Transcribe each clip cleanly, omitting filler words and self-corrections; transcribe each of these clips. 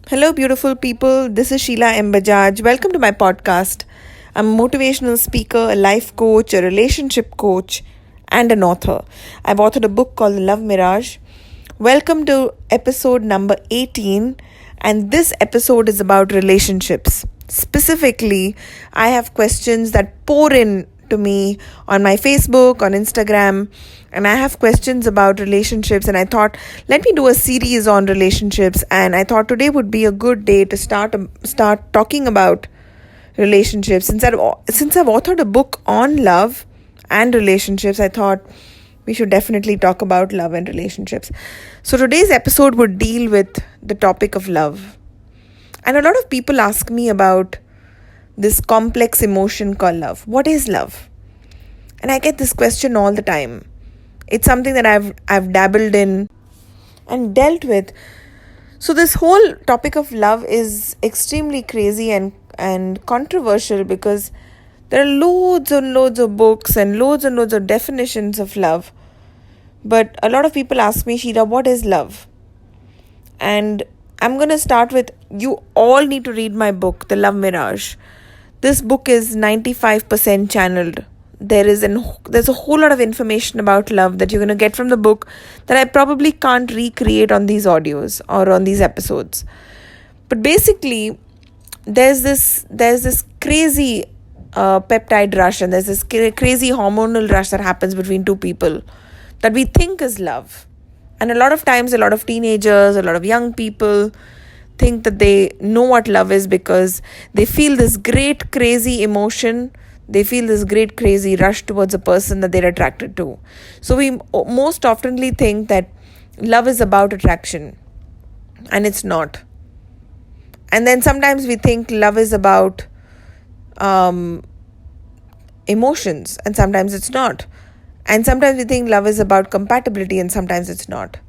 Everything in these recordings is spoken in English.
Hello, beautiful people. This is Sheelaa and Bajaj. Welcome to my podcast. I'm a motivational speaker, a life coach, a relationship coach, and an author. I've authored a book called Love Mirage. Welcome to episode number 18. And this episode is about relationships. Specifically, I have questions that pour in to me on my Facebook, on Instagram, and I have questions about relationships, and I thought, let me do a series on relationships, and I thought today would be a good day to start talking about relationships. Since I've authored a book on love and relationships, I thought we should definitely talk about love and relationships. So today's episode would deal with the topic of love. And a lot of people ask me about this complex emotion called love. What is love? And I get this question all the time. It's something that I've dabbled in and dealt with. So this whole topic of love is extremely crazy and controversial because there are loads and loads of books and loads of definitions of love. But a lot of people ask me, Sheelaa, what is love? And I'm going to start with, you all need to read my book, The Love Mirage. This book is 95% channeled. There's a whole lot of information about love that you're going to get from the book that I probably can't recreate on these audios or on these episodes. But basically, there's this crazy peptide rush, and there's this crazy hormonal rush that happens between two people that we think is love. And a lot of times, a lot of teenagers, a lot of young people think that they know what love is because they feel this great crazy emotion. They feel this great crazy rush towards a person that they're attracted to. So we most oftenly think that love is about attraction, and it's not. And then sometimes we think love is about emotions, and sometimes it's not. And sometimes we think love is about compatibility, and sometimes it's not.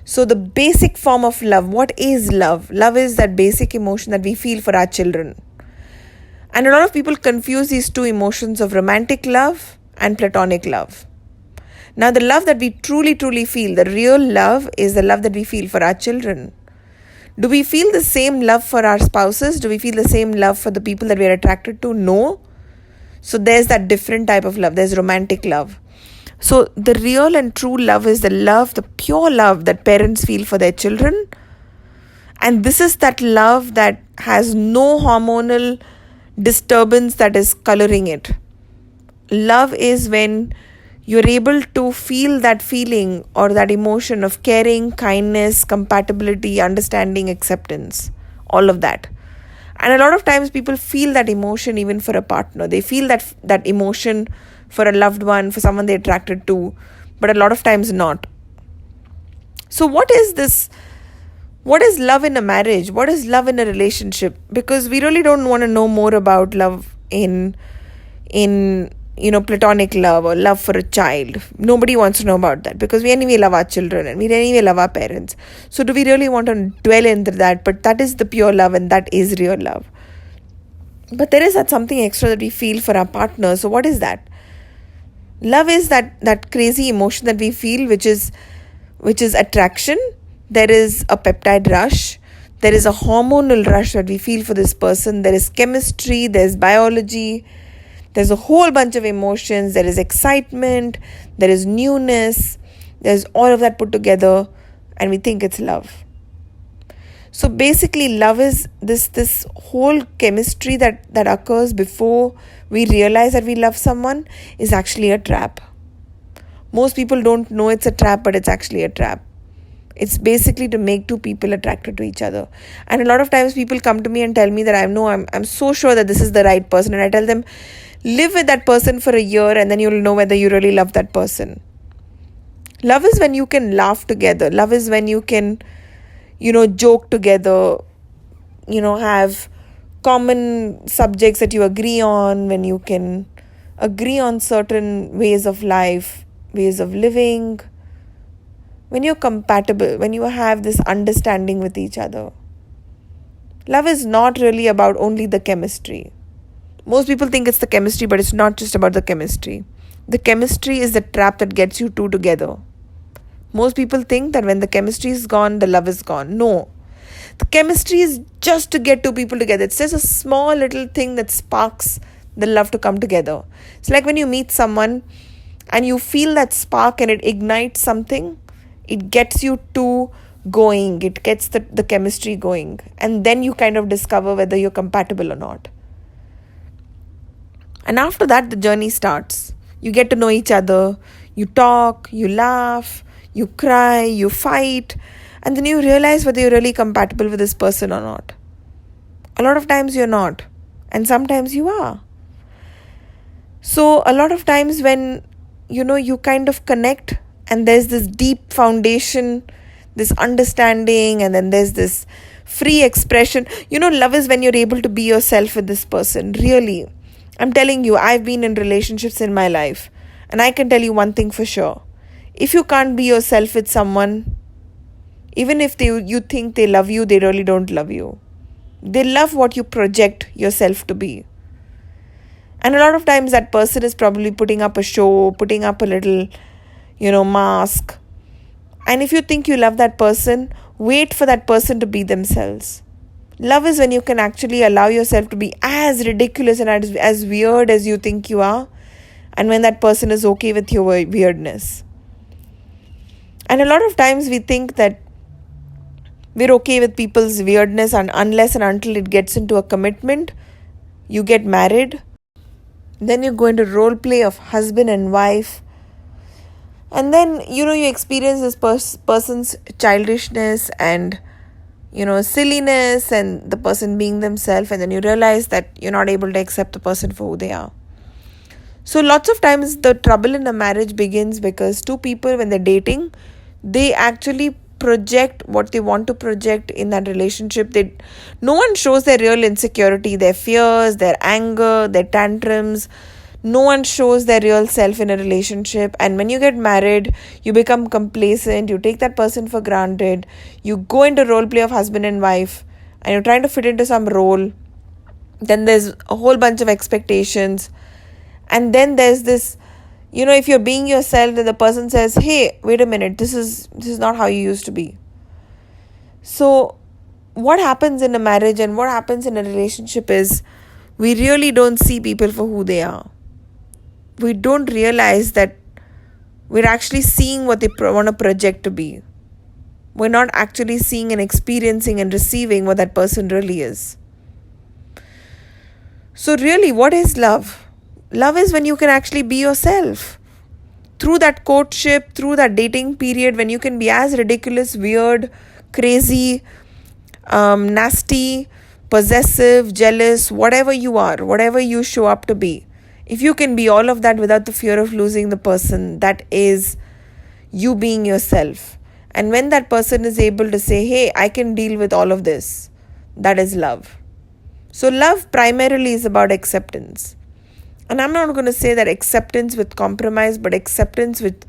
So the basic form of love, what is love? Love is that basic emotion that we feel for our children. And a lot of people confuse these two emotions of romantic love and platonic love. Now, the love that we truly feel, the real love, is the love that we feel for our children. Do we feel the same love for our spouses? Do we feel the same love for the people that we are attracted to? No. So there's that different type of love. There's romantic love. So the real and true love is the pure love that parents feel for their children. And this is that love that has no hormonal disturbance that is coloring it. Love is when you're able to feel that feeling or that emotion of caring, kindness, compatibility, understanding, acceptance, all of that. And a lot of times people feel that emotion even for a partner. They feel that emotion for a loved one, for someone they're attracted to, but a lot of times not. So what is this? What is love in a marriage? What is love in a relationship? Because we really don't want to know more about love in platonic love or love for a child. Nobody wants to know about that because we anyway love our children and we anyway love our parents. So do we really want to dwell into that? But that is the pure love, and that is real love. But there is that something extra that we feel for our partner. So what is that? Love is that crazy emotion that we feel, which is attraction. There is a peptide rush. There is a hormonal rush that we feel for this person. There is chemistry. There's biology. There's a whole bunch of emotions. There is excitement. There is newness. There's all of that put together, and we think it's love. So basically, love is this whole chemistry that occurs before we realize that we love someone is actually a trap. Most people don't know it's a trap, but it's actually a trap. It's basically to make two people attracted to each other. And a lot of times people come to me and tell me that I'm so sure that this is the right person. And I tell them, live with that person for a year and then you'll know whether you really love that person. Love is when you can laugh together. Love is when you can, joke together, have common subjects that you agree on, when you can agree on certain ways of life, ways of living, when you're compatible, when you have this understanding with each other. Love is not really about only the chemistry. Most people think it's the chemistry, but it's not just about the chemistry. The chemistry is the trap that gets you two together. Most people think that when the chemistry is gone, the love is gone. No. The chemistry is just to get two people together. It's just a small little thing that sparks the love to come together. It's like when you meet someone and you feel that spark and it ignites something, it gets you two going, it gets the chemistry going, and then you kind of discover whether you're compatible or not. And after that, the journey starts. You get to know each other, you talk, you laugh, you cry, you fight, and then you realize whether you're really compatible with this person or not. A lot of times you're not, and sometimes you are. So a lot of times when you kind of connect and there's this deep foundation, this understanding, and then there's this free expression. Love is when you're able to be yourself with this person. Really, I'm telling you, I've been in relationships in my life, and I can tell you one thing for sure. If you can't be yourself with someone, even if you think they love you, they really don't love you. They love what you project yourself to be. And a lot of times that person is probably putting up a show, putting up a little, mask. And if you think you love that person, wait for that person to be themselves. Love is when you can actually allow yourself to be as ridiculous and as weird as you think you are, and when that person is okay with your weirdness. And a lot of times we think that we're okay with people's weirdness, and unless and until it gets into a commitment, you get married, then you go into role play of husband and wife, and then you experience this person's childishness and silliness, and the person being themselves, and then you realize that you're not able to accept the person for who they are. So lots of times the trouble in a marriage begins because two people, when they're dating, they actually project what they want to project in that relationship. No one shows their real insecurity, their fears, their anger, their tantrums. No one shows their real self in a relationship. And when you get married, you become complacent, you take that person for granted, you go into role play of husband and wife, and you're trying to fit into some role. Then there's a whole bunch of expectations, and then there's this, if you're being yourself, then the person says, hey, wait a minute, this is not how you used to be. So what happens in a marriage and what happens in a relationship is we really don't see people for who they are. We don't realize that we're actually seeing what they want to project to be. We're not actually seeing and experiencing and receiving what that person really is. So really, what is love? Love is when you can actually be yourself. Through that courtship, through that dating period, when you can be as ridiculous, weird, crazy, nasty, possessive, jealous, whatever you are, whatever you show up to be. If you can be all of that without the fear of losing the person, that is you being yourself. And when that person is able to say, hey, I can deal with all of this, that is love. So love primarily is about acceptance. And I'm not going to say that acceptance with compromise, but acceptance with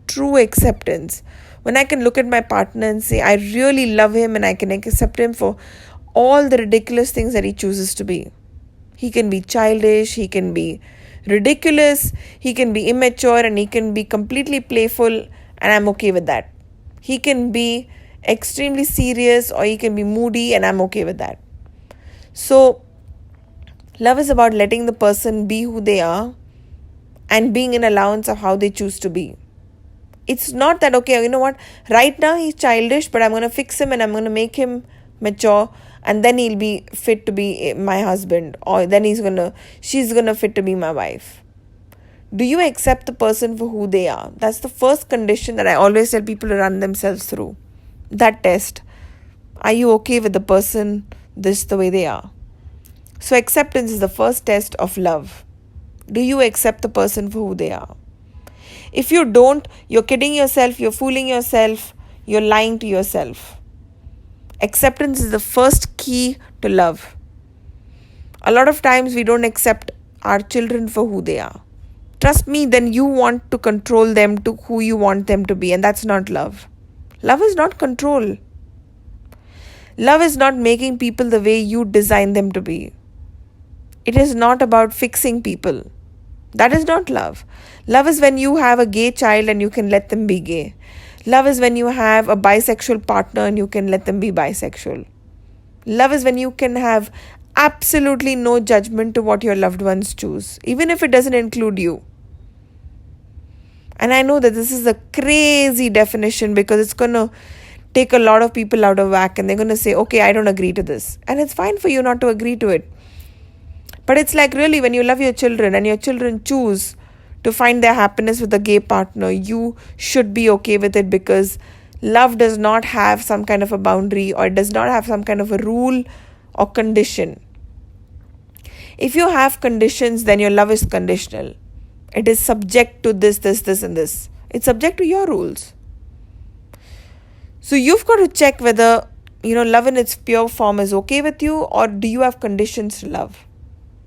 true acceptance. When I can look at my partner and say, I really love him and I can accept him for all the ridiculous things that he chooses to be. He can be childish, he can be ridiculous, he can be immature, and he can be completely playful, and I'm okay with that. He can be extremely serious or he can be moody, and I'm okay with that. So love is about letting the person be who they are and being in allowance of how they choose to be. It's not that, okay, you know what, right now he's childish, but I'm going to fix him and I'm going to make him mature, and then he'll be fit to be my husband, or then she's going to fit to be my wife. Do you accept the person for who they are? That's the first condition that I always tell people to run themselves through. That test. Are you okay with the person the way they are? So acceptance is the first test of love. Do you accept the person for who they are? If you don't, you're kidding yourself, you're fooling yourself, you're lying to yourself. Acceptance is the first key to love. A lot of times we don't accept our children for who they are. Trust me, then you want to control them to who you want them to be, and that's not love. Love is not control. Love is not making people the way you design them to be. It is not about fixing people. That is not love. Love is when you have a gay child and you can let them be gay. Love is when you have a bisexual partner and you can let them be bisexual. Love is when you can have absolutely no judgment to what your loved ones choose, even if it doesn't include you. And I know that this is a crazy definition because it's going to take a lot of people out of whack and they're going to say, okay, I don't agree to this. And it's fine for you not to agree to it. But it's like really when you love your children and your children choose to find their happiness with a gay partner, you should be okay with it because love does not have some kind of a boundary or it does not have some kind of a rule or condition. If you have conditions, then your love is conditional. It is subject to this, and this. It's subject to your rules. So you've got to check whether, love in its pure form is okay with you or do you have conditions to love.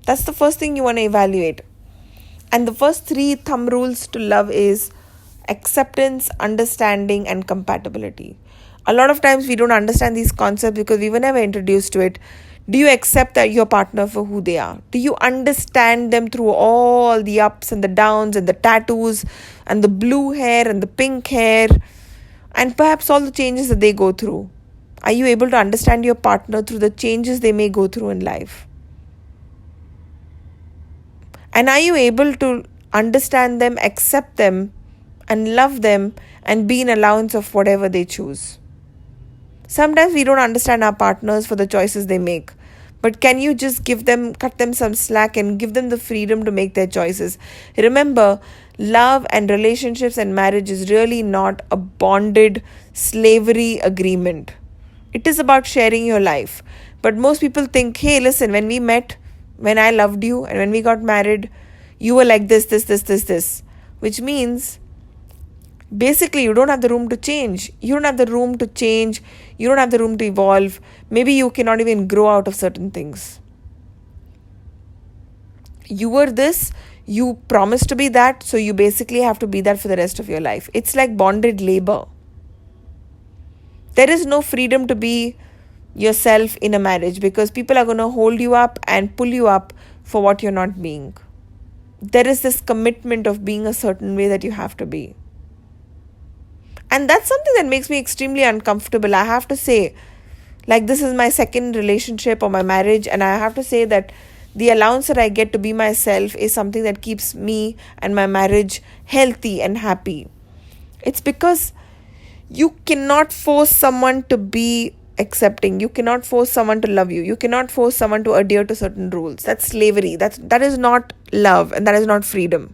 That's the first thing you want to evaluate. And the first 3 thumb rules to love is acceptance, understanding, and compatibility. A lot of times we don't understand these concepts because we were never introduced to it. Do you accept that your partner for who they are? Do you understand them through all the ups and the downs and the tattoos and the blue hair and the pink hair and perhaps all the changes that they go through? Are you able to understand your partner through the changes they may go through in life? And are you able to understand them, accept them, and love them and be in allowance of whatever they choose? Sometimes we don't understand our partners for the choices they make. But can you just cut them some slack and give them the freedom to make their choices? Remember, love and relationships and marriage is really not a bonded slavery agreement. It is about sharing your life. But most people think, hey, listen, when we met, when I loved you and when we got married, you were like this. Which means basically, you don't have the room to change. You don't have the room to change. You don't have the room to evolve. Maybe you cannot even grow out of certain things. You were this. You promised to be that. So you basically have to be that for the rest of your life. It's like bonded labor. There is no freedom to be yourself in a marriage because people are going to hold you up and pull you up for what you're not being. There is this commitment of being a certain way that you have to be. And that's something that makes me extremely uncomfortable. I have to say, like this is my second relationship or my marriage, and I have to say that the allowance that I get to be myself is something that keeps me and my marriage healthy and happy. It's because you cannot force someone to be accepting. You cannot force someone to love you. You cannot force someone to adhere to certain rules. That's slavery. That is not love and that is not freedom.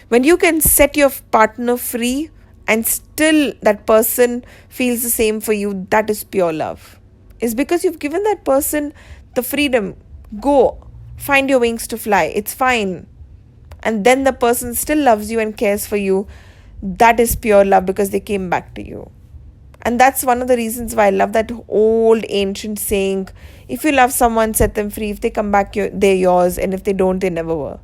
When you can set your partner free and still that person feels the same for you, that is pure love. It's because you've given that person the freedom. Go, find your wings to fly. It's fine. And then the person still loves you and cares for you. That is pure love because they came back to you. And that's one of the reasons why I love that old ancient saying, if you love someone, set them free. If they come back, they're yours. And if they don't, they never were.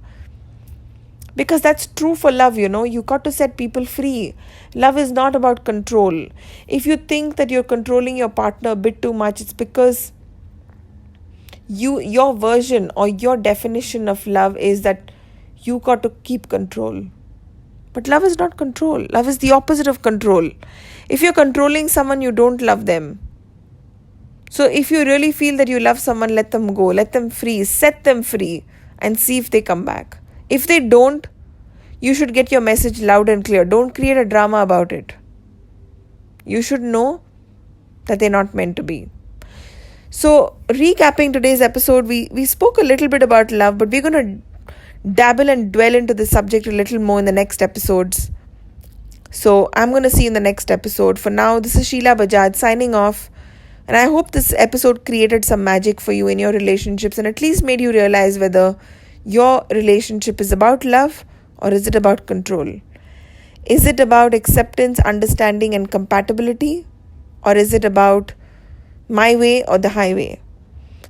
Because that's true for love, You got to set people free. Love is not about control. If you think that you're controlling your partner a bit too much, it's because your version or your definition of love is that you got to keep control. But love is not control. Love is the opposite of control. If you're controlling someone, you don't love them. So if you really feel that you love someone, let them go. Let them free. Set them free and see if they come back. If they don't, you should get your message loud and clear. Don't create a drama about it. You should know that they're not meant to be. So, recapping today's episode, we spoke a little bit about love, but we're going to dabble and dwell into the subject a little more in the next episodes. So, I'm going to see you in the next episode. For now, this is Sheelaa Bajaj signing off. And I hope this episode created some magic for you in your relationships and at least made you realize whether your relationship is about love or is it about control? Is it about acceptance, understanding, and compatibility? Or is it about my way or the highway?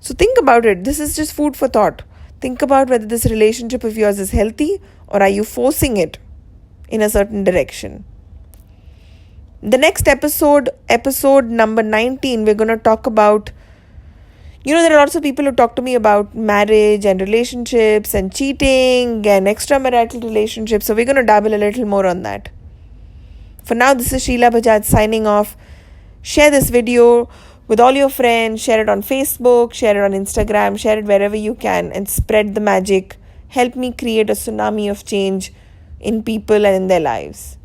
So think about it. This is just food for thought. Think about whether this relationship of yours is healthy or are you forcing it in a certain direction. The next episode number 19, we're going to talk about, there are lots of people who talk to me about marriage and relationships and cheating and extramarital relationships. So we're going to dabble a little more on that. For now, this is Sheelaa Bajaj signing off. Share this video with all your friends. Share it on Facebook, share it on Instagram, share it wherever you can, and spread the magic. Help me create a tsunami of change in people and in their lives.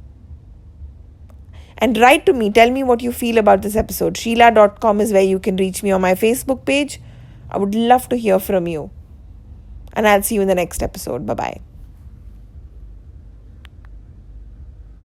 And write to me. Tell me what you feel about this episode. Sheelaa.com is where you can reach me on my Facebook page. I would love to hear from you. And I'll see you in the next episode. Bye-bye.